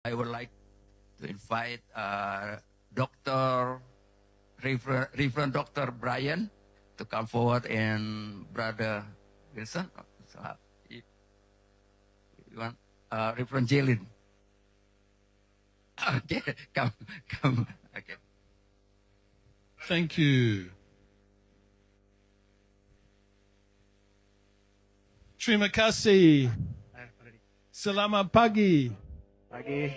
I would like to invite Dr. Reverend Dr. Brian to come forward, and Brother Wilson. So, you want Reverend Jalen? Okay, come. Okay. Thank you. Terima kasih. Selamat pagi. Pagi.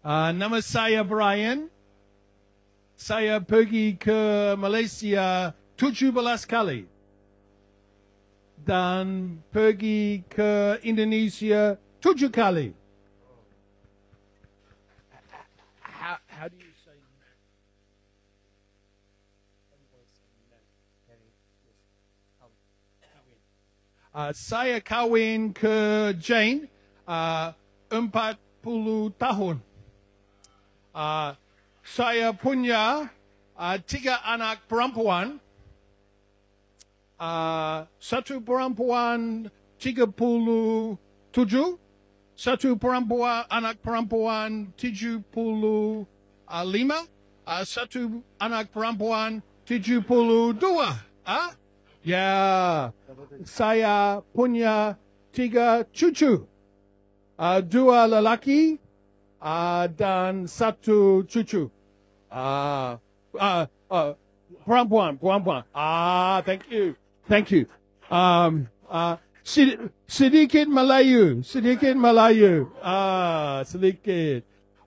Nama saya Brian. Saya pergi ke Malaysia 17 kali. Dan pergi ke Indonesia 7 kali. How do you say saya kawin ke Jane 40 tahun. Saya punya 3 anak perempuan. Satu perempuan 37, satu anak perempuan 75, satu anak perempuan 72. Ya, saya punya 3 cucu. 2 lelaki dan 1 cucu. Perempuan. Thank you. Sedikit Melayu. Sedikit.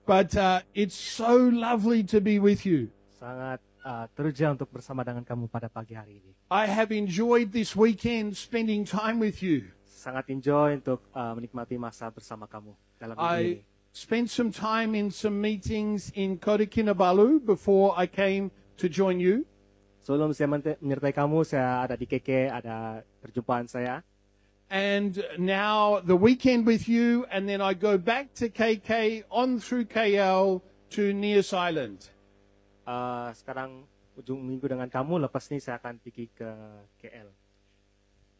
But it's so lovely to be with you. Sangat terja untuk bersama dengan kamu pada pagi hari ini. I have enjoyed this weekend spending time with you. Sangat enjoy untuk menikmati masa bersama kamu dalam minggu ini. I spent some time in some meetings in Kota Kinabalu before I came to join you. Sebelum saya menyertai kamu, saya ada di KK, ada perjumpaan saya. And now the weekend with you, and then I go back to KK on through KL to Nias Island. Sekarang ujung minggu dengan kamu, lepas ini saya akan pergi ke KL.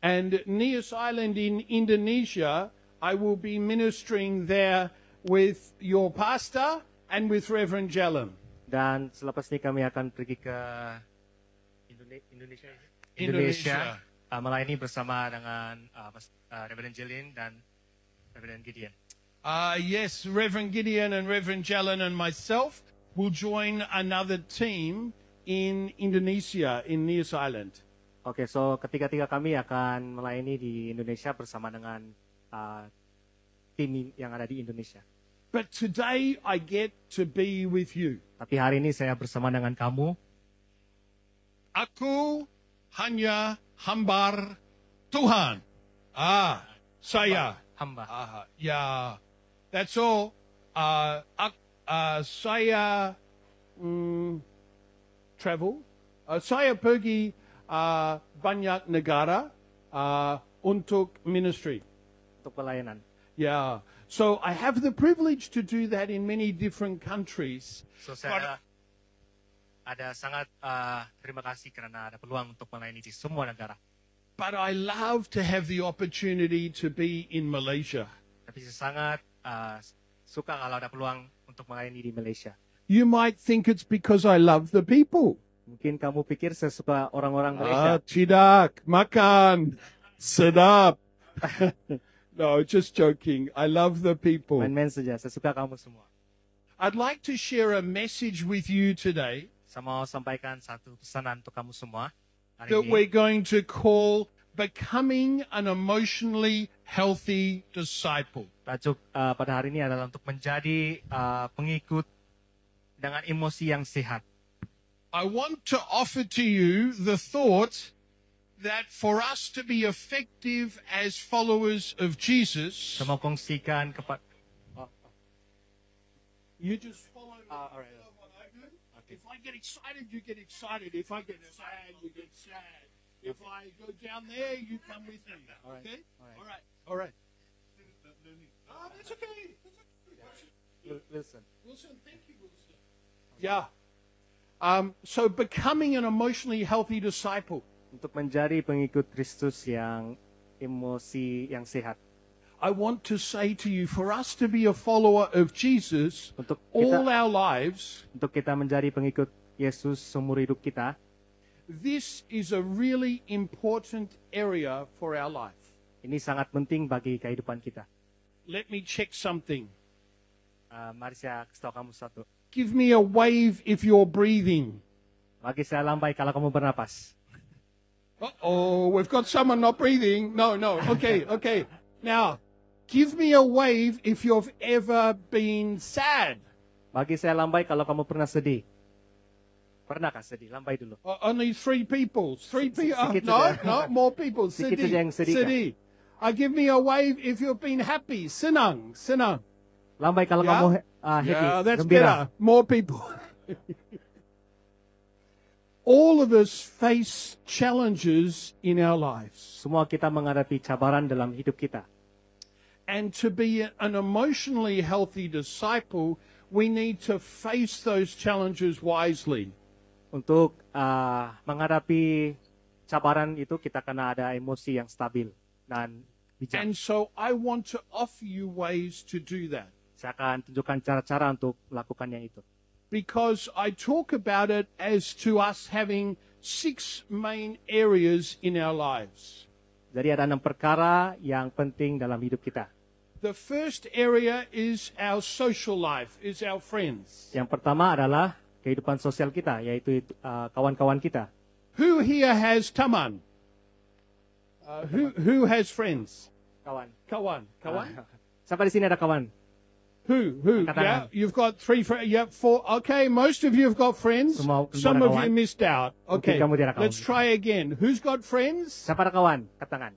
And Nias Island in Indonesia, I will be ministering there with your pastor and with Reverend Jalam. Dan selepas ini kami akan pergi ke Indonesia. Melayani bersama dengan Reverend Jilin dan Reverend Gideon. Yes, Reverend Gideon and Reverend Jalan and myself will join another team in Indonesia, in Nias Island. Oke, so ketiga-tiga kami akan melayani di Indonesia bersama dengan tim yang ada di Indonesia. But today I get to be with you. Tapi hari ini saya bersama dengan kamu. Aku hanya hamba Tuhan. Saya. Hamba. Yeah, that's all. Saya travel. Saya pergi banyak negara untuk ministry. Untuk pelayanan. Yeah. So I have the privilege to do that in many different countries. So saya ada sangat terima kasih karena ada peluang untuk melayani di semua negara. But I love to have the opportunity to be in Malaysia. Tapi saya sangat suka kalau ada peluang untuk melayani di Malaysia. You might think it's because I love the people. Mungkin kamu pikir saya suka orang-orang Malaysia. Tidak, makan, sedap. No, just joking. I love the people. Main-main saja, saya suka kamu semua. I'd like to share a message with you today. Saya mau sampaikan satu pesanan untuk kamu semua hari that ini. we're going to call Becoming an Emotionally Healthy Disciple. Tajuk pada hari ini adalah untuk menjadi pengikut dengan emosi yang sehat. I want to offer to you the thought that for us to be effective as followers of Jesus, Saya mau kongsikan kepada you just follow me. all right. What I do. If I get excited, you get excited. If I get sad, you get sad. If I go down there, you come with me. All right. Okay? All right. All right. That's okay. Wilson. Wilson, thank you, Wilson. Yeah. So becoming an emotionally healthy disciple. Untuk menjadi pengikut Kristus yang emosi yang sehat. I want to say to you, for us to be a follower of Jesus Untuk all kita, our lives, untuk kita menjadi pengikut Yesus seumur hidup kita, this is a really important area for our life. ini sangat penting bagi kehidupan kita. Let me check something. Mari saya kasih tahu kamu satu. Give me a wave if you're breathing. Bagi saya lambai kalau kamu bernapas. Uh-oh, we've got someone not breathing. No. Okay. Now, give me a wave if you've ever been sad. Bagi saya lambai kalau kamu pernah sedih. Pernahkah sedih? Lambai dulu. Only 3 people. 3 people. Sedikit No, saja. more people. Sedikit saja yang sedih, Kak. Sedih. Give me a wave if you've been happy. Senang. Lambai kalau Yeah? kamu happy, Yeah, that's gembira. better. More people. All of us face challenges in our lives. Semua kita menghadapi cabaran dalam hidup kita. And to be an emotionally healthy disciple, we need to face those challenges wisely. Untuk menghadapi cabaran itu kita kena ada emosi yang stabil dan bijak. And so I want to offer you ways to do that. Saya akan tunjukkan cara-cara untuk melakukannya itu. Because I talk about it as to us having 6 main areas in our lives. Jadi ada 6 perkara yang penting dalam hidup kita. The first area is our social life, is our friends. Yang pertama adalah kehidupan sosial kita, yaitu kawan-kawan kita. Who here has taman? Who has friends? Kawan. Kawan. Siapa di sini ada kawan? Who? Angkat Yeah, tangan. you've got 3 friends. Yeah, 4. Okay, most of you have got friends. Semua Some ada of you kawan. missed out. Okay, kamu tidak kawan. let's try again. Who's got friends? Siapa ada kawan? Angkat tangan.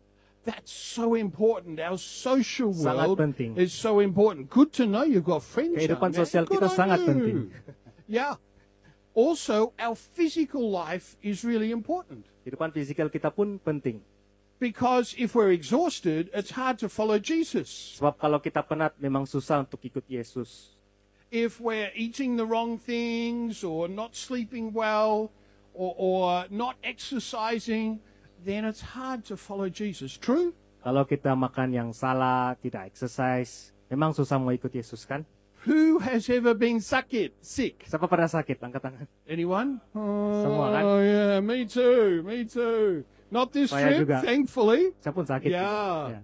That's so important. Our social Sangat world penting. is so important. Good to know you've got friends. Kehidupan young man. sosial Good kita on sangat you. penting. Yeah. Also, our physical life is really important. Kehidupan fisikal kita pun penting. Because if we're exhausted, it's hard to follow Jesus. Sebab kalau kita penat memang susah untuk ikut Yesus. If we're eating the wrong things or not sleeping well or not exercising, then it's hard to follow Jesus. True? Kalau kita makan yang salah, tidak exercise, memang susah mau ikut Yesus kan? Who has ever been sick? Siapa pernah sakit? Angkat tangan. Anyone? Semua kan? Oh yeah, me too. Not this Saya trip, juga. thankfully. Saya pun sakit. Yeah. Ya.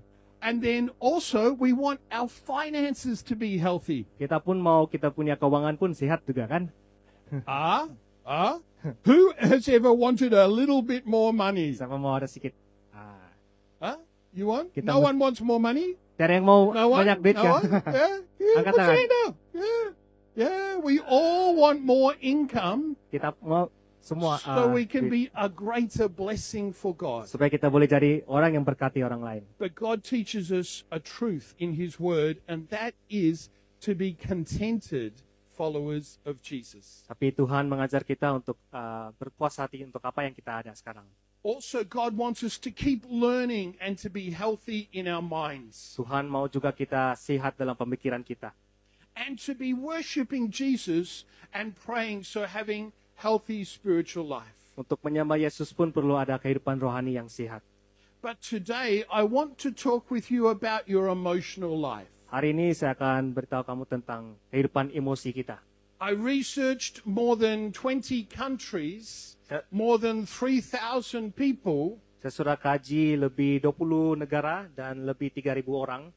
And then also we want our finances to be healthy. Kita pun mau kita punya keuangan pun sehat juga kan? Who has ever wanted a little bit more money? Siapa mau ada sedikit? You want? Kita No mesti- one wants more money? Tiada yang mau No one? banyak duit No kan? one? Yeah, Angkat put your tangan. hand up. Yeah, we all want more income Kita mau semua so we can duit. be a greater blessing for God. Supaya kita boleh jadi orang yang berkati orang lain. But God teaches us a truth in His Word, and that is to be contented followers of Jesus. Tapi Tuhan mengajar kita untuk berpuas hati untuk apa yang kita ada sekarang. Also, God wants us to keep learning and to be healthy in our minds Tuhan mau juga kita sehat dalam pemikiran kita. and to be worshiping Jesus and praying, so having healthy spiritual life. Untuk menyembah Yesus pun perlu ada kehidupan rohani yang sehat. But today, I want to talk with you about your emotional life. Hari ini saya akan beritahu kamu tentang kehidupan emosi kita. I researched more than 20 countries, Saya, more than 3,000 people, saya sudah kaji lebih 20 negara dan lebih 3.000 orang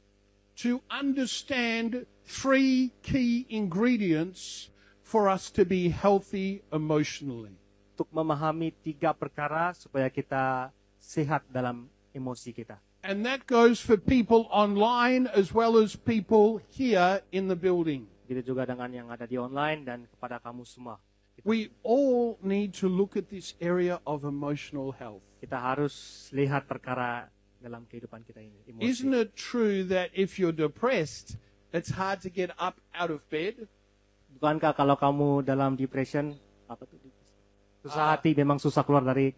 to understand 3 key ingredients for us to be healthy emotionally. untuk memahami 3 perkara supaya kita sehat dalam emosi kita. And that goes for people online as well as people here in the building. Begitu juga dengan yang ada di online dan kepada kamu semua. We all need to look at this area of emotional health. Kita harus lihat perkara dalam kehidupan kita ini, emosi. Isn't it true that if you're depressed, it's hard to get up out of bed? Bukankah kalau kamu dalam depression, apa tuh? Susah hati, memang susah keluar dari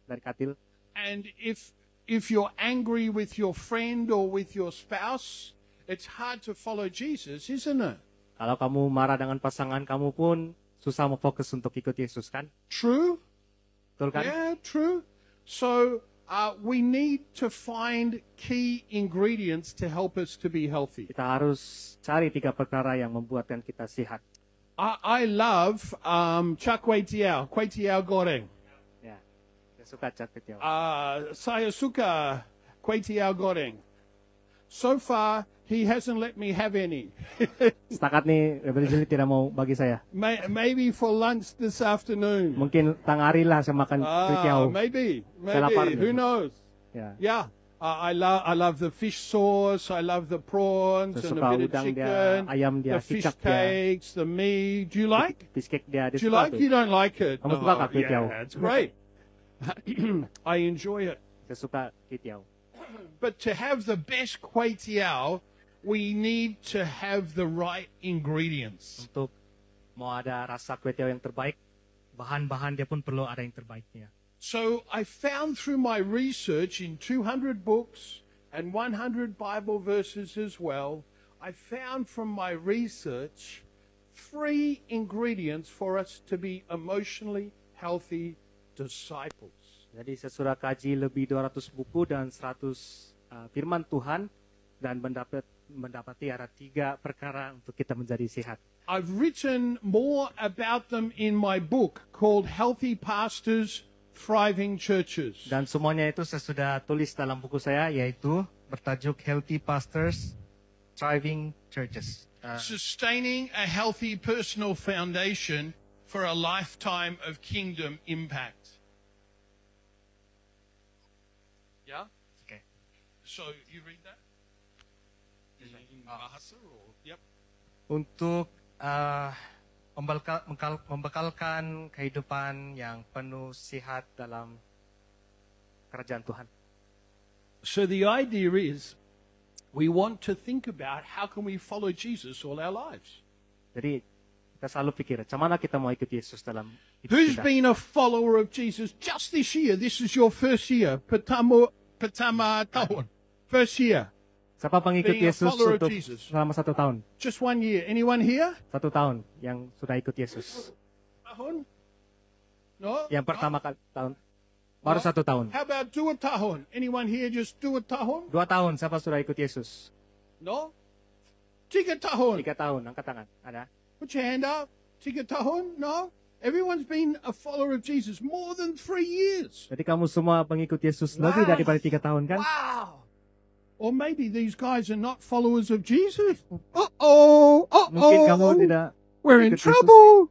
dari katil. And if you're angry with your friend or with your spouse, it's hard to follow Jesus, isn't it? Kalau kamu marah dengan pasangan kamu pun susah mau fokus untuk ikut Yesus kan? True? Betul kan? Yeah, true. So we need to find key ingredients to help us to be healthy. Kita harus cari 3 perkara yang membuatkan kita sehat. I love char kway teow goreng. Ya, saya suka char kway teow. Saya suka kway teow goreng. So far, he hasn't let me have any. Setakat nih, Reverend Jimmy tidak mau bagi saya. Maybe for lunch this afternoon. Mungkin tang hari lah saya makan kway teow. Maybe. Saya lapar Who nih. knows? Ya. Yeah. I love the fish sauce. I love the prawns Saya and suka a bit of udang dia, chicken. ayam dia, The fish kicap dia. cakes, the meat. Do you like? Fish cake dia, Do you like? You don't like it? Kamu suka nggak kway teow? Yeah, it's great. I enjoy it. Saya suka kway teow. But to have the best kway teow, we need to have the right ingredients. Untuk mau ada rasa kway teow yang terbaik, bahan-bahan dia pun perlu ada yang terbaiknya. So I found through my research in 200 books and 100 Bible verses as well, I found from my research 3 ingredients for us to be emotionally healthy disciples. Jadi saya sudah kaji lebih 200 buku dan 100 firman Tuhan dan mendapati ada 3 perkara untuk kita menjadi sehat. I've written more about them in my book called Healthy Pastors, Thriving Churches. Dan semuanya itu saya sudah tulis dalam buku saya, yaitu bertajuk Healthy Pastors, Thriving Churches. Sustaining a healthy personal foundation for a lifetime of kingdom impact. Yeah? Okay. So you read that? In Bahasa or? Yep. Untuk membekalkan kehidupan yang penuh sehat dalam kerajaan Tuhan. So the idea is we want to think about how can we follow Jesus all our lives. Jadi kita selalu pikir, macam mana kita mau ikut Yesus dalam hidup Who's kita. been a follower of Jesus just this year? This is your first year. Pertama tahun. First year. Siapa pengikut Being a Yesus follower of untuk Jesus. selama 1 tahun? Just 1 year. Anyone here? 1 tahun yang sudah ikut Yesus. Tahun? No? Yang pertama kali tahun, baru 1 tahun. How about 2 tahun? Anyone here just 2 tahun? 2 tahun, siapa sudah ikut Yesus? No? 3 tahun. 3 tahun, angkat tangan. Ada? Put your hand up. 3 tahun? No? Everyone's been a follower of Jesus more than 3 years. Jadi kamu semua pengikut Yesus lebih daripada 3 tahun kan? Wow. Or maybe these guys are not followers of Jesus. Uh-oh. Mungkin kamu Uh-oh. tidak We're in ikut Yesus. trouble.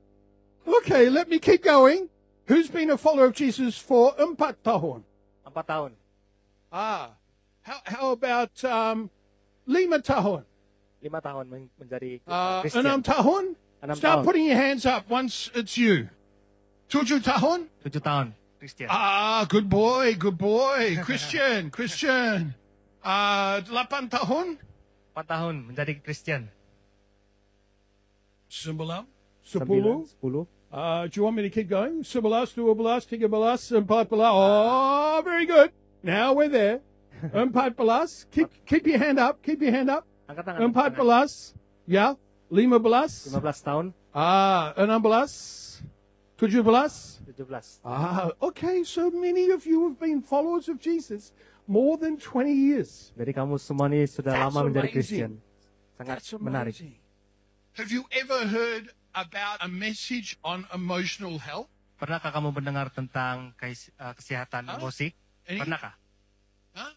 Okay, let me keep going. Who's been a follower of Jesus for 4 tahun? 4 tahun. How about 5 tahun? 5 tahun menjadi 6 Christian. tahun? 6 Start tahun. putting your hands up once it's you. 7 tahun? 7 tahun, Christian. Good boy, Christian. 8 tahun? 4 tahun menjadi Christian. 9? 9, 10? 10. Do you want me to keep going? 11, 12, 13, 14. Oh, very good. Now we're there. 14. Keep your hand up. Keep your hand up. Angkat tangan. 14. Yeah. 15. 15 tahun, 16. 17. 17. Okay. So many of you have been followers of Jesus more than 20 years. Jadi kamu semua ini sudah That's lama menjadi amazing. Christian. Sangat That's menarik. amazing. Have you ever heard about a message on emotional health? Pernahkah kamu mendengar tentang kesehatan emosi? Any? Pernahkah? Huh?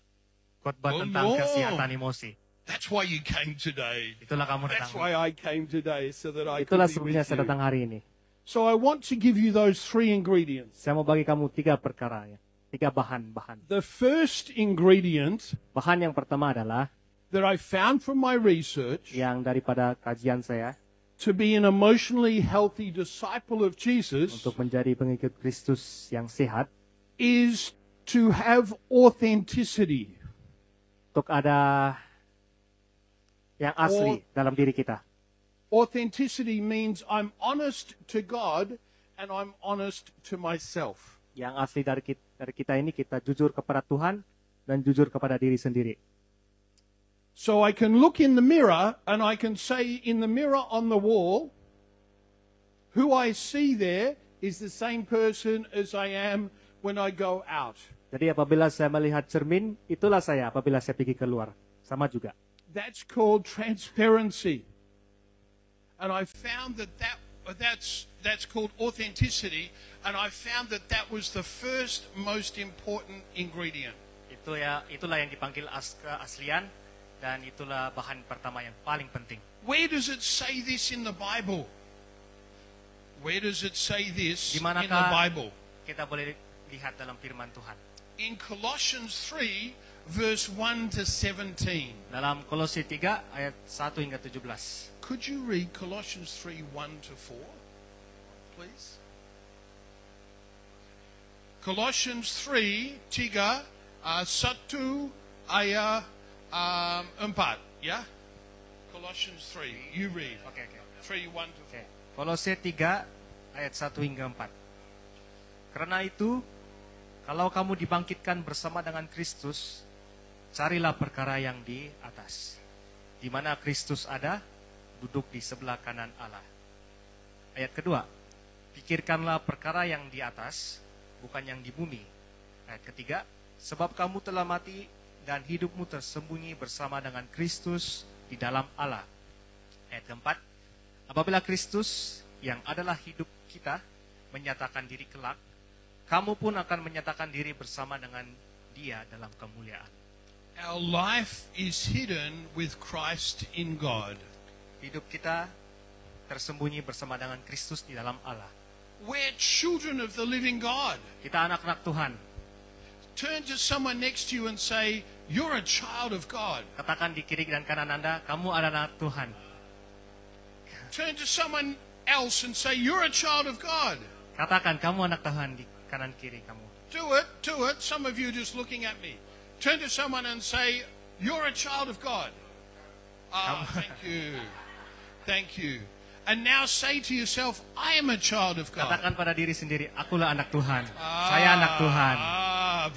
Khotbah Oh, tentang no. kesehatan emosi. That's why you came today. Itulah kamu That's datang. why I came today, so that I Itulah could be sebabnya with saya you. datang hari ini. So I want to give you those 3 ingredients. Saya mau bagi kamu 3 perkara ya. 3 bahan. The first ingredient Bahan yang pertama adalah that I found from my research yang daripada kajian saya to be an emotionally healthy disciple of Jesus untuk menjadi pengikut Kristus yang sehat, is to have authenticity. untuk ada yang asli dalam diri kita. Authenticity means I'm honest to God and I'm honest to myself. Yang asli dari kita ini kita jujur kepada Tuhan dan jujur kepada diri sendiri. So I can look in the mirror and I can say in the mirror on the wall, who I see there is the same person as I am when I go out. Jadi apabila saya melihat cermin, itulah saya apabila saya pergi keluar. Sama juga. That's called transparency. And I found that's called authenticity, and I found that was the first most important ingredient. Itulah yang dipanggil keaslian, dan itulah bahan pertama yang paling penting. Where does it say this in the Bible? Where does it say this Di in the manakah Bible? kita boleh lihat dalam firman Tuhan? In Colossians 3, verse 1 to 17. Dalam Kolose 3 ayat 1 hingga 17. Could you read Colossians 3, 1 to 4, please? Colossians 3, 3, 1 ayat 4, ya? Colossians 3, you read. Oke. 3, 1 to 4. Oke. Kolose 3 ayat 1 hingga 4. Karena itu, kalau kamu dibangkitkan bersama dengan Kristus, carilah perkara yang di atas, di mana Kristus ada, duduk di sebelah kanan Allah. Ayat kedua, pikirkanlah perkara yang di atas, bukan yang di bumi. Ayat ketiga, sebab kamu telah mati dan hidupmu tersembunyi bersama dengan Kristus di dalam Allah. Ayat keempat, apabila Kristus yang adalah hidup kita menyatakan diri kelak, kamu pun akan menyatakan diri bersama dengan Dia dalam kemuliaan. Our life is hidden with Christ in God. Hidup kita tersembunyi bersama dengan Kristus di dalam Allah. We're children of the living God. Kita anak-anak Tuhan. Turn to someone next to you and say, you're a child of God. Katakan di kiri dan kanan Anda, kamu adalah anak Tuhan. Turn to someone else and say, you're a child of God. Katakan kamu anak Tuhan di kanan kiri kamu. Do it. Some of you are just looking at me. Turn to someone and say, you're a child of God. Ah, thank you. Thank you. And now say to yourself, I am a child of God. Katakan pada diri sendiri, akulah anak Tuhan. Saya anak Tuhan.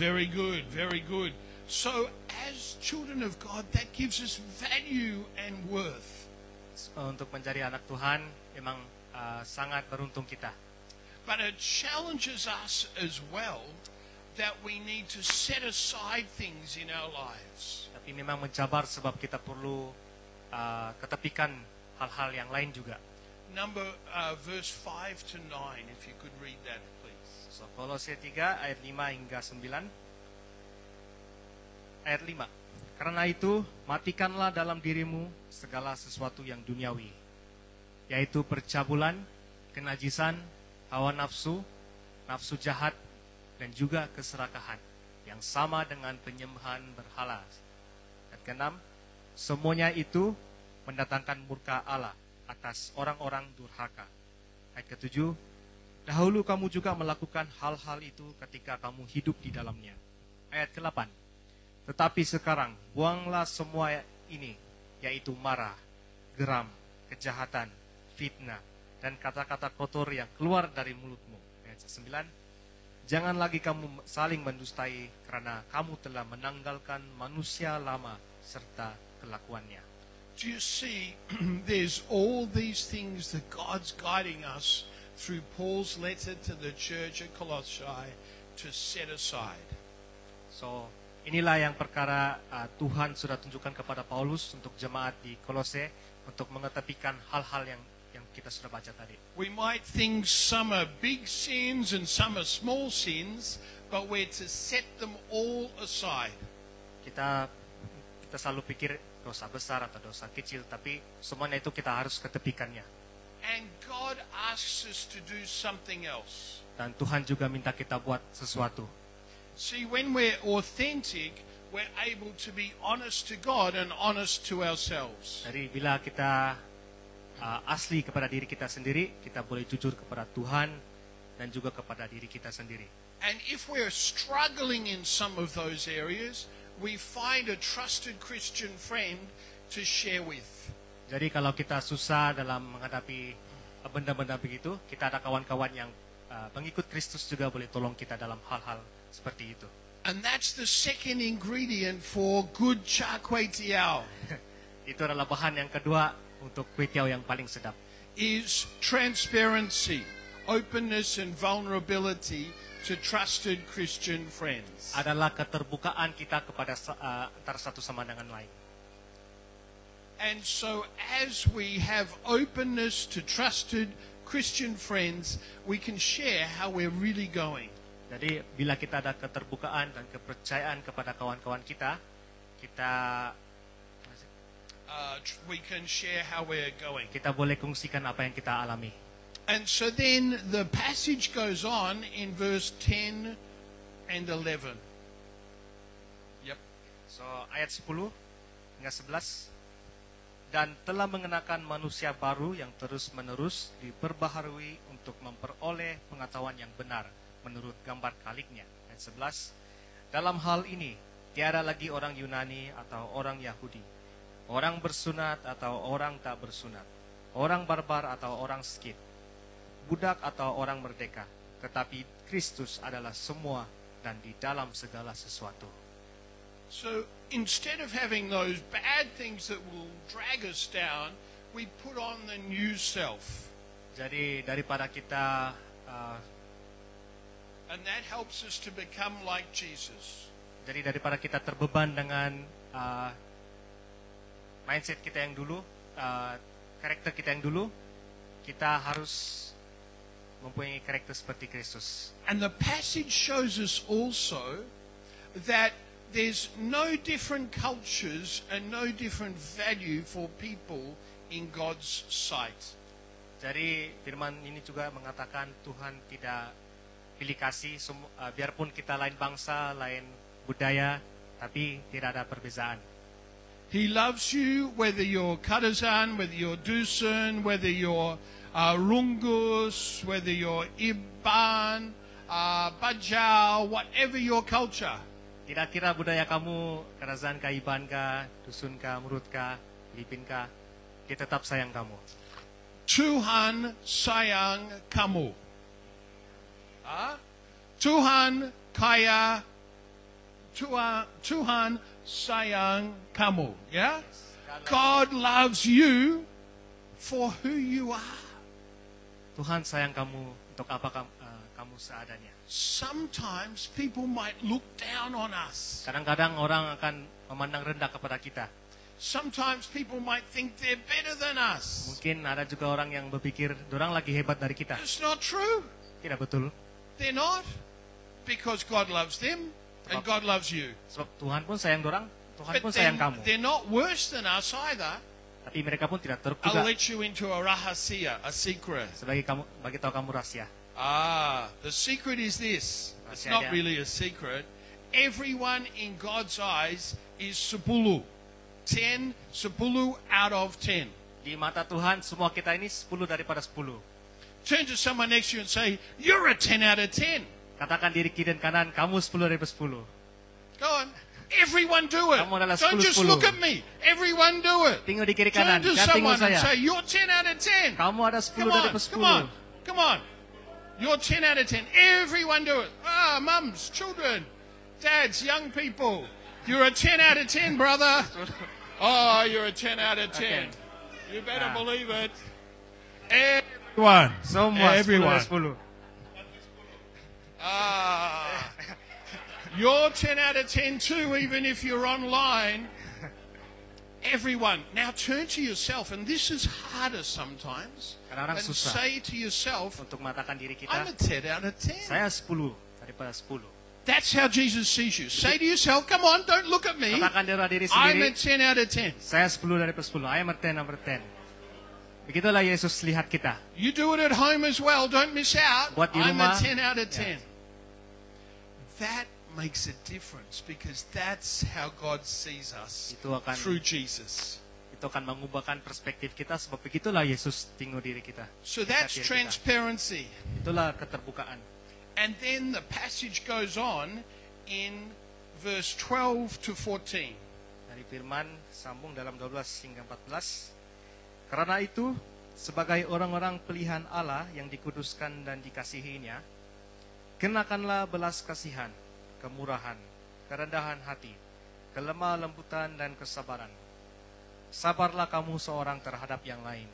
Very good, very good. So as children of God, that gives us value and worth. Untuk menjadi anak Tuhan, memang sangat beruntung kita. But it challenges us as well that we need to set aside things in our lives. Tapi memang mencabar sebab kita perlu ketepikan hal-hal yang lain juga. Verse 5 to 9, if you could read that, please. So, Kolose 3 ayat 5 hingga 9. Ayat 5. Karena itu, matikanlah dalam dirimu segala sesuatu yang duniawi, yaitu percabulan, kenajisan, hawa nafsu, nafsu jahat, dan juga keserakahan, yang sama dengan penyembahan berhala. Dan keenam, semuanya itu mendatangkan murka Allah atas orang-orang durhaka. Ayat ketujuh, dahulu kamu juga melakukan hal-hal itu ketika kamu hidup di dalamnya. Ayat ke-8, tetapi sekarang buanglah semua ini, yaitu marah, geram, kejahatan, fitnah, dan kata-kata kotor yang keluar dari mulutmu. Ayat 9, jangan lagi kamu saling mendustai, karena kamu telah menanggalkan manusia lama serta kelakuannya. Do you see, there's all these things that God's guiding us through Paul's letter to the church at Colossae to set aside. So, inilah yang perkara Tuhan sudah tunjukkan kepada Paulus untuk jemaat di Kolose untuk mengetepikan hal-hal yang kita sudah baca tadi. We might think some are big sins and some are small sins, but we're to set them all aside. Kita selalu pikir dosa besar atau dosa kecil, tapi semuanya itu kita harus ketepikannya. And God asks us to do something else. Dan Tuhan juga minta kita buat sesuatu. See, when we're authentic, we're able to be honest to God and honest to ourselves. Jadi bila kita asli kepada diri kita sendiri, kita boleh jujur kepada Tuhan dan juga kepada diri kita sendiri. And if we're struggling in some of those areas, we find a trusted Christian friend to share with. Jadi kalau kita susah dalam menghadapi benda-benda begitu, kita ada kawan-kawan yang pengikut Kristus juga boleh tolong kita dalam hal-hal seperti itu. And that's the second ingredient for good char kway teow. Itu adalah bahan yang kedua untuk kue tiaw yang paling sedap. Is transparency, openness and vulnerability to trusted Christian friends. adalah keterbukaan kita kepada antara satu sama dengan lain. And so as we have openness to trusted Christian friends, we can share how we're really going. Jadi bila kita ada keterbukaan dan kepercayaan kepada kawan-kawan kita, We can share how we're going. kita boleh kongsikan apa yang kita alami. And so then the passage goes on in verse 10 and 11. Yep. So ayat 10 hingga 11. Dan telah mengenakan manusia baru yang terus-menerus diperbaharui untuk memperoleh pengetahuan yang benar menurut gambar kaliknya. Ayat 11. Dalam hal ini tiada lagi orang Yunani atau orang Yahudi, orang bersunat atau orang tak bersunat, orang barbar atau orang Skit, budak atau orang merdeka, tetapi Kristus adalah semua dan di dalam segala sesuatu. So instead of having those bad things that will drag us down, we put on the new self. Jadi daripada kita And that helps us to become like Jesus. Jadi daripada kita terbeban dengan mindset kita yang dulu, karakter kita yang dulu, kita harus mempunyai karakter seperti Kristus. And the passage shows us also that there's no different cultures and no different value for people in God's sight. Jadi firman ini juga mengatakan Tuhan tidak pilih kasih, biarpun kita lain bangsa, lain budaya, tapi tidak ada perbezaan. He loves you whether you're Kadazan, whether you're Dusun, whether you're Rungus, whether you're Iban, Bajau, whatever your culture. Tidak kira budaya kamu, Kadazan kah, Iban kah, Dusun kah, Murut kah, Filipin kah, dia tetap sayang kamu. Tuhan sayang kamu. Tuhan kaya, Tuhan sayang kamu. Yeah? God loves you for who you are. Tuhan sayang kamu untuk apa kamu seadanya. Sometimes people might look down on us. Kadang-kadang orang akan memandang rendah kepada kita. Sometimes people might think they're better than us. Mungkin ada juga orang yang berpikir, dorang lagi hebat dari kita. It's not true. Tidak betul. They're not. Because God loves them and God loves you. Sebab Tuhan pun sayang dorang, Tuhan But pun sayang kamu. they're not worse than us either. Tapi mereka pun tidak teruk I'll juga. let you into a rahasia, a secret. Bagi tahu kamu rahasia. The secret is this. It's Rahasia not dia. really a secret. Everyone in God's eyes is 10. 10 out of 10. Di mata Tuhan semua kita ini 10 daripada 10. Turn to someone next to you and say, you're a 10 out of 10. Katakan diri kiri dan kanan, kamu 10 daripada 10. Go on. Everyone do it. Kamu adalah Don't 10, just 10. look at me. Everyone do it. Tengok di kiri Turn kanan, to jangan tengok someone and saya. say, you're 10 out of 10. Kamu ada 10 Come on, daripada 10. come on, come on. You're 10 out of 10. Everyone do it. Mums, children, dads, young people. You're a 10 out of 10, brother. Oh, you're a 10 out of 10. You better believe it. Everyone. Semua 10 Everyone. dari 10. You're 10 out of 10 too, even if you're online. Everyone. Now turn to yourself, and this is harder sometimes. Kadang-kadang And susah say to yourself, untuk mengatakan diri kita, I'm a 10 out of 10. saya 10 daripada 10. That's how Jesus sees you. Say to yourself, come on, don't look at me. Katakan diri I'm a sendiri, 10 out of 10. saya 10 daripada 10. I am a 10 over 10. Begitulah Yesus lihat kita. You do it at home as well. Don't miss out. Buat di I'm a rumah. 10 out of 10. That makes a difference because that's how God sees us Itu akan through Jesus. itu akan mengubahkan perspektif kita sebab begitulah Yesus tengok diri kita. So that's Lihat diri kita. transparency. Itulah keterbukaan. And then the passage goes on in verse 12 to 14. Dari firman sambung dalam 12 hingga 14. Karena itu sebagai orang-orang pilihan Allah yang dikuduskan dan dikasihinya, kenakanlah belas kasihan, kemurahan, kerendahan hati, kelemah lembutan dan kesabaran. Sabarlah kamu seorang terhadap yang lain,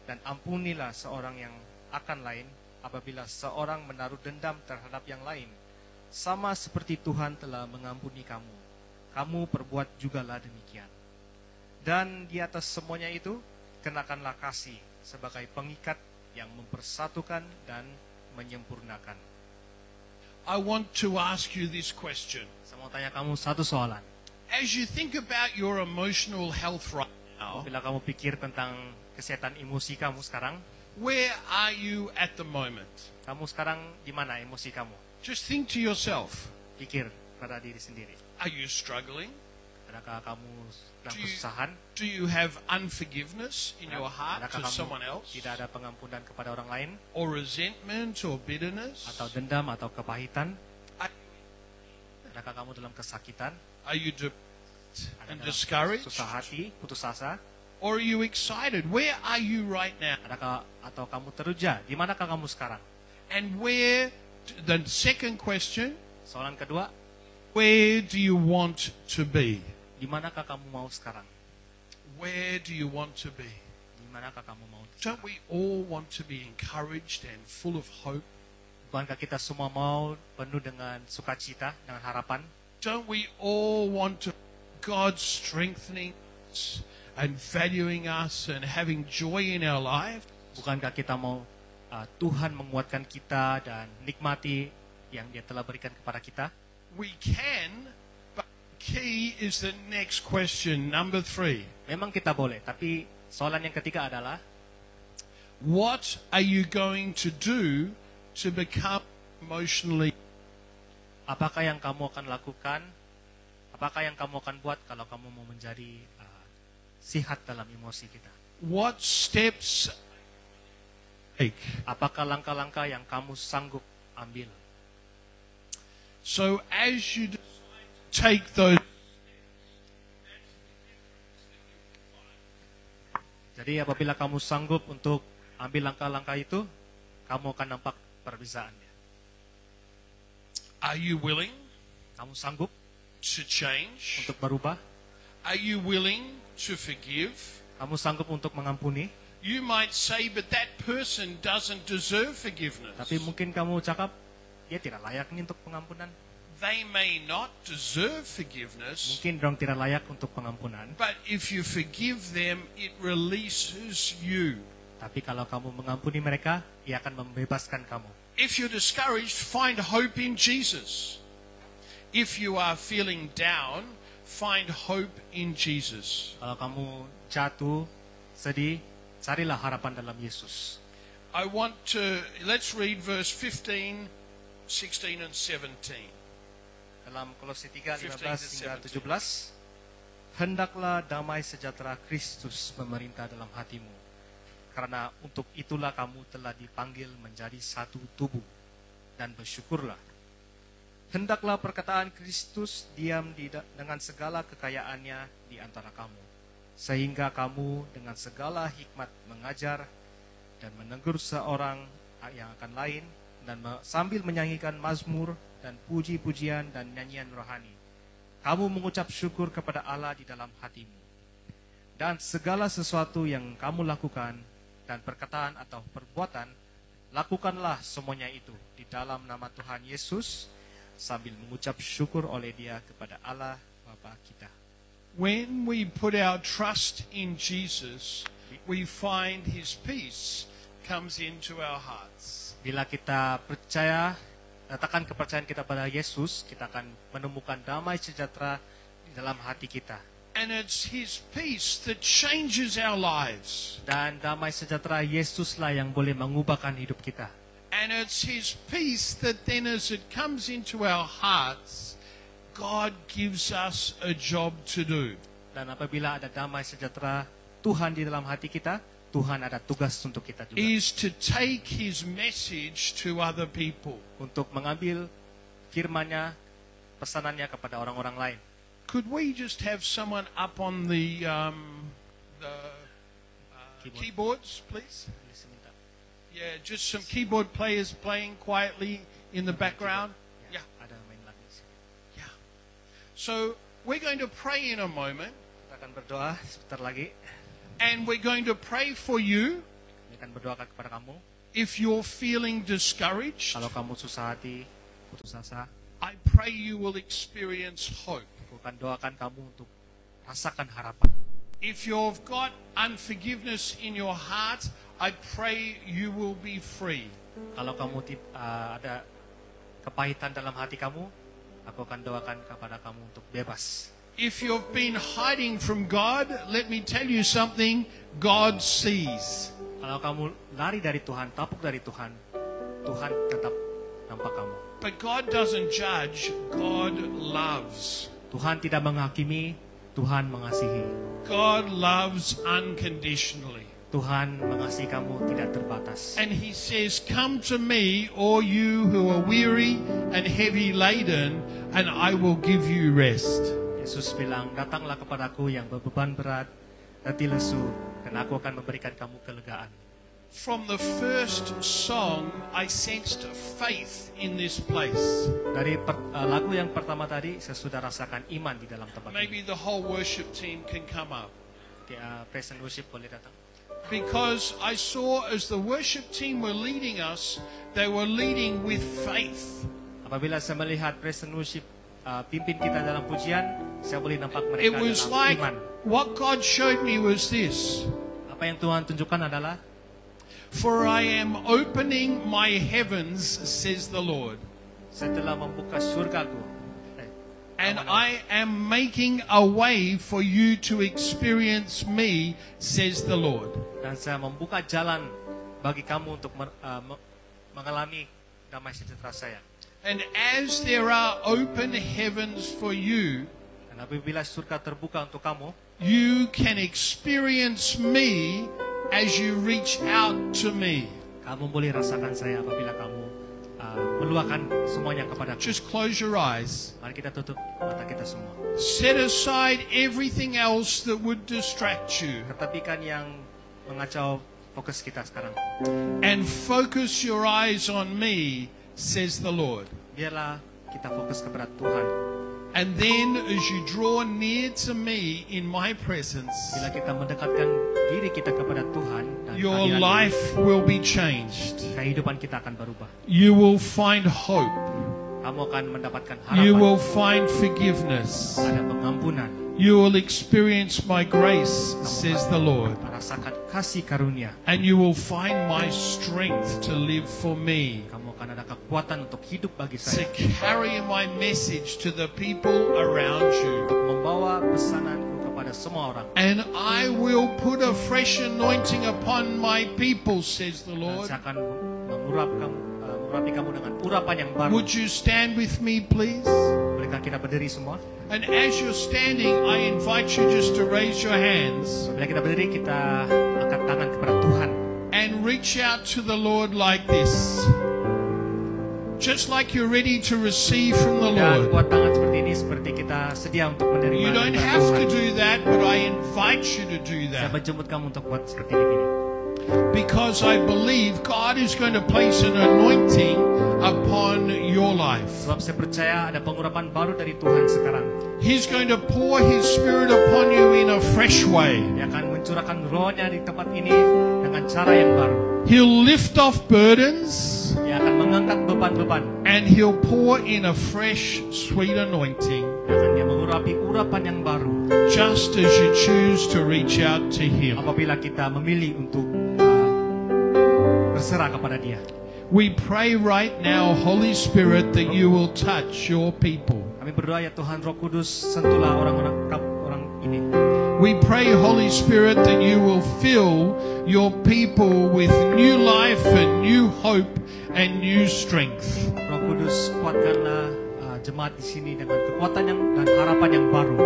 dan ampunilah seorang yang akan lain apabila seorang menaruh dendam terhadap yang lain, sama seperti Tuhan telah mengampuni kamu, kamu perbuat jugalah demikian. Dan di atas semuanya itu, kenakanlah kasih sebagai pengikat yang mempersatukan dan menyempurnakan. I want to ask you this question. Saya mau tanya kamu satu soalan. As you think about your emotional health right now, Bila kamu pikir tentang kesehatan emosi kamu sekarang, where are you at the moment? kamu sekarang di mana emosi kamu? Just think to yourself. Pikir pada diri sendiri. Are you struggling? Adakah kamu sedang Do you- kesusahan? Do you have unforgiveness in your heart Adakah to kamu someone else? tidak ada pengampunan kepada orang lain? Or resentment or bitterness? Atau dendam atau kepahitan? Are Adakah kamu dalam kesakitan? are you depressed Ada and dalam discouraged? susah hati, putus asa? Or are you excited? Where are you right now? Adakah atau kamu teruja? Di manakah kamu sekarang? And where, the second question, Soalan kedua, where do you want to be? di manakah kamu mau sekarang? Where do you want to be? Di manakah kamu mau Don't sekarang? we all want to be encouraged and full of hope? Bukankah kita semua mau penuh dengan sukacita, dengan harapan? Don't we all want to God strengthening us and valuing us and having joy in our life? Bukankah kita mau Tuhan menguatkan kita dan nikmati yang Dia telah berikan kepada kita? We can, but key is the next question, number 3. Memang kita boleh, tapi soalan yang ketiga adalah What are you going to do to become emotionally? apakah yang kamu akan lakukan? Apakah yang kamu akan buat kalau kamu mau menjadi sihat dalam emosi kita? What steps take? Apakah langkah-langkah yang kamu sanggup ambil? So as you decide to take those, Jadi apabila kamu sanggup untuk ambil langkah-langkah itu, kamu akan nampak perbezaannya. are you willing Kamu sanggup to change? untuk berubah? Are you willing to forgive? Kamu sanggup untuk mengampuni? You might say, but that person doesn't deserve forgiveness. Tapi mungkin kamu cakap, dia tidak layak nih untuk pengampunan. They may not deserve forgiveness, Mungkin dong tidak layak untuk pengampunan. but if you forgive them, it releases you. Tapi kalau kamu mengampuni mereka, ia akan membebaskan kamu. If you're discouraged, find hope in Jesus. If you are feeling down, find hope in Jesus. Kalau kamu jatuh, sedih, carilah harapan dalam Yesus. I want to, let's read verse 15, 16 and 17. Dalam Kolose 3, 15 15 hingga 17, hendaklah damai sejahtera Kristus memerintah dalam hatimu. Karena untuk itulah kamu telah dipanggil menjadi satu tubuh. Dan bersyukurlah. Hendaklah perkataan Kristus diam dengan segala kekayaannya di antara kamu. Sehingga kamu dengan segala hikmat mengajar dan menegur seorang yang akan lain, dan sambil menyanyikan mazmur dan puji-pujian dan nyanyian rohani, kamu mengucap syukur kepada Allah di dalam hatimu. Dan segala sesuatu yang kamu lakukan dan perkataan atau perbuatan, lakukanlah semuanya itu di dalam nama Tuhan Yesus, sambil mengucap syukur oleh Dia kepada Allah Bapa kita. When we put our trust in Jesus, we find His peace comes into our hearts. Bila kita percaya, letakkan kepercayaan kita pada Yesus, kita akan menemukan damai sejahtera di dalam hati kita. And it's His peace that changes our lives. Dan damai sejahtera Yesuslah yang boleh mengubahkan hidup kita. And it's His peace that then as it comes into our hearts, God gives us a job to do. Dan apabila ada damai sejahtera Tuhan di dalam hati kita, Tuhan ada tugas untuk kita juga. Is to take His message to other people. Untuk mengambil firman-Nya, pesanannya kepada orang-orang lain. Could we just have someone up on the keyboards, please? Yeah, just some keyboard players playing quietly in the background. Ya, Yeah, ada main lagu di sini. yeah. So we're going to pray in a moment, Kita akan berdoa sebentar lagi. and we're going to pray for you. Kita akan berdoakan kepada kamu. If you're feeling discouraged, Kalau kamu susah hati, putus asa, I pray you will experience hope. aku akan doakan kamu untuk rasakan harapan. If you've got unforgiveness in your heart, I pray you will be free. Kalau kamu ada kepahitan dalam hati kamu, aku akan doakan kepada kamu untuk bebas. If you've been hiding from God, let me tell you something, God sees. Kalau kamu lari dari Tuhan, tapuk dari Tuhan, Tuhan tetap nampak kamu. But God doesn't judge, God loves. Tuhan tidak menghakimi, Tuhan mengasihi. God loves unconditionally. Tuhan mengasihi kamu tidak terbatas. And he says, come to me, all you who are weary and heavy laden, and I will give you rest. Yesus bilang, datanglah kepadaku yang berbeban berat, letih lesu, dan aku akan memberikan kamu kelegaan. From the first song, I sensed faith in this place. Dari lagu yang pertama tadi, saya sudah rasakan iman di dalam tempat Maybe ini. the whole worship team can come up. Oke, praise and worship boleh datang. Because I saw as the worship team were leading us, they were leading with faith. Apabila saya melihat praise and worship pimpin kita dalam pujian, saya boleh nampak It mereka was dalam like, iman. what God showed me was this. Apa yang Tuhan tunjukkan adalah, For I am opening my heavens, says the Lord, saya telah membuka surgaku. and I am making a way for you to experience me, says the Lord. Dan saya membuka jalan bagi kamu untuk mengalami damai sejahtera saya. And as there are open heavens for you, Dan apabila surga terbuka untuk kamu, you can experience me as you reach out to me. kamu boleh rasakan saya apabila kamu meluahkan semuanya kepadaku. Just close your eyes. Mari kita tutup mata kita semua. Set aside everything else that would distract you Ketepikan yang mengacau fokus kita sekarang. and focus your eyes on me, says the Lord. Biarlah kita fokus kepada Tuhan. And then as you draw near to me in my presence, Bila kita mendekatkan diri kita kepada Tuhan dan your kehadiran life will be changed. Dia, kehidupan kita akan berubah. You will find hope. Kamu akan mendapatkan You harapan. will find forgiveness. Ada pengampunan. You will experience my grace, says the Lord. Merasakan kasih karunia. And you will find my strength to live for me, Kamu akan ada kekuatan untuk hidup bagi to saya. carry my message to the people around you. Untuk membawa pesananku kepada semua orang. And I will put a fresh anointing upon my people, says the Dan Lord. saya akan mengurapi kamu dengan urapan yang baru. Would you stand with me, please? Bolehkah kita berdiri semua? And as you're standing, I invite you just to raise your hands Bila kita berdiri, kita angkat tangan kepada Tuhan. and reach out to the Lord like this. Just like you're ready to receive from the Dan Lord. buat tangan seperti ini, seperti kita sedia untuk menerima You don't daripada have to Tuhan. do that, but I invite you to do Saya that. menjemput kamu untuk buat seperti ini. Because I believe God is going to place an anointing upon your life. Sebab saya percaya ada pengurapan baru dari Tuhan sekarang. He's going to pour His Spirit upon you in a fresh way. Dia akan mencurahkan rohnya di tempat ini dengan cara yang baru. He'll lift off burdens Dia akan mengangkat beban-beban. and He'll pour in a fresh, sweet anointing Dia mengurapi urapan yang baru. just as you choose to reach out to Him. Apabila kita memilih untuk berserah kepada Dia. We pray right now, Holy Spirit, that you will touch your people. Kami berdoa ya Tuhan Roh Kudus, sentuhlah orang-orang ini. We pray, Holy Spirit, that you will fill your people with new life and new hope and new strength. Roh Kudus, kuatkanlah jemaat di sini dengan kekuatan dan harapan yang baru.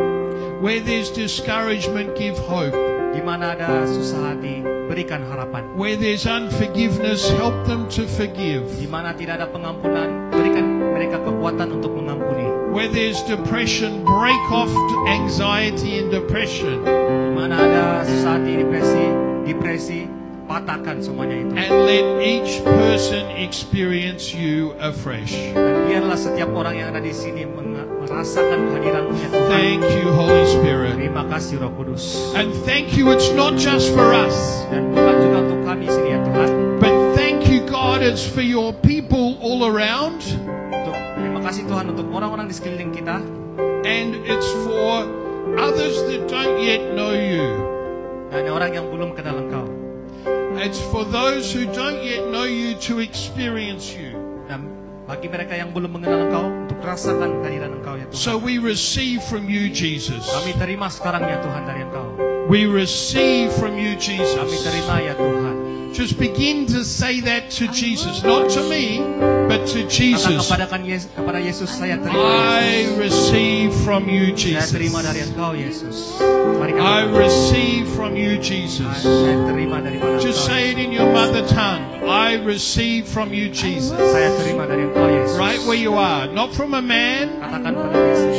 Where there's discouragement, give hope. Di mana ada susah hati, berikan harapan. Where there's unforgiveness, help them to forgive. Di mana tidak ada pengampunan, berikan mereka kekuatan untuk mengampuni. Where there's depression, break off anxiety and depression. Di mana ada susah hati, depresi, patahkan semuanya itu. And let each person experience you afresh. Dan biarlah setiap orang yang ada di sini merasakan kehadiran-Mu ya Tuhan. Thank you, Holy Spirit. Terima kasih Roh Kudus. And thank you, it's not just for us, Dan bukan juga untuk kami sini ya Tuhan. but thank you, it's for your people all around, Terima kasih Tuhan untuk orang-orang di sekeliling kita. and it's for others that don't yet know you. Dan orang yang belum kenal Engkau. It's for those who don't yet know you to experience you. Dan bagi mereka yang belum mengenal Engkau, untuk rasakan kehadiran Engkau ya Tuhan. So we receive from you, Jesus. Kami terima sekarang ya Tuhan dari Engkau. We receive from you, Kami Jesus. terima ya Tuhan. Just begin to say that to Jesus, not to me, but to Kata Jesus. kepada Yesus, saya terima I Yesus. receive from you, Saya Jesus. terima dari Engkau Yesus. Mari I kami receive from you, Jesus. Saya terima daripada Just Engkau. say it in your mother tongue. I receive from you, Jesus. Saya terima dari Engkau Yesus. Right where you are, not from a man, Katakan pada Yesus.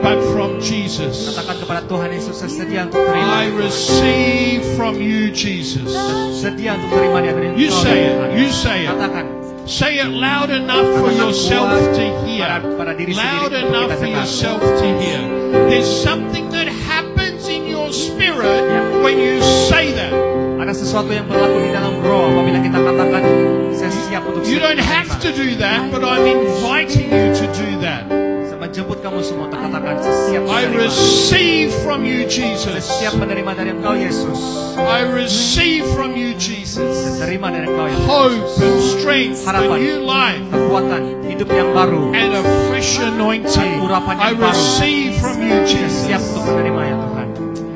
but from Jesus. Katakan kepada Tuhan Yesus, saya sedia untuk terima. I receive from you, Jesus. Sedia untuk terima dari Engkau. You say it. Tuhan. You say it. Katakan. Say it loud enough for yourself to hear. Pada diri Loud sendiri untuk enough kita for dengar. yourself to hear. There's something that happens in your spirit when you say that. Ada sesuatu yang berlaku di dalam roh apabila kita katakan saya siap untuk You don't have to do that, but I'm inviting you to do that. Saya menjemput kamu semua untuk katakan saya siap I menerima. receive from you, Saya Jesus. siap menerima dari Engkau Yesus. I receive from you, Jesus. Saya terima dari Engkau Yesus. Hope and strength, a Harapan, new life, kekuatan, hidup yang baru. and a fresh anointing. I receive from you, Saya siap Jesus. untuk menerima ya Tuhan.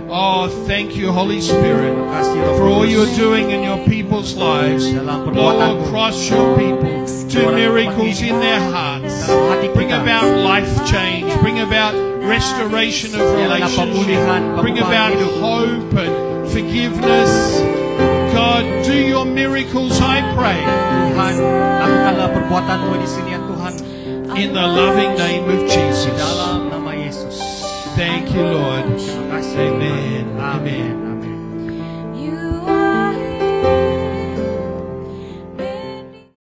Oh, thank you, Holy Spirit, Terima kasih Roh for all Kudus. you're doing in your people's lives. Dalam Blow perbuatanmu, across your people. Do miracles in their hearts. dalam hati Bring kita. about life change. Bring about restoration of Biarlah pemulihan, relationship. Bring about perubahan hidup. hope and forgiveness. God, do your miracles, I pray, Tuhan, lakukanlah perbuatanmu di sini ya Tuhan. in the loving name of Di Jesus. dalam nama Yesus. Thank you, Lord. Terima kasih. Amen. Amin.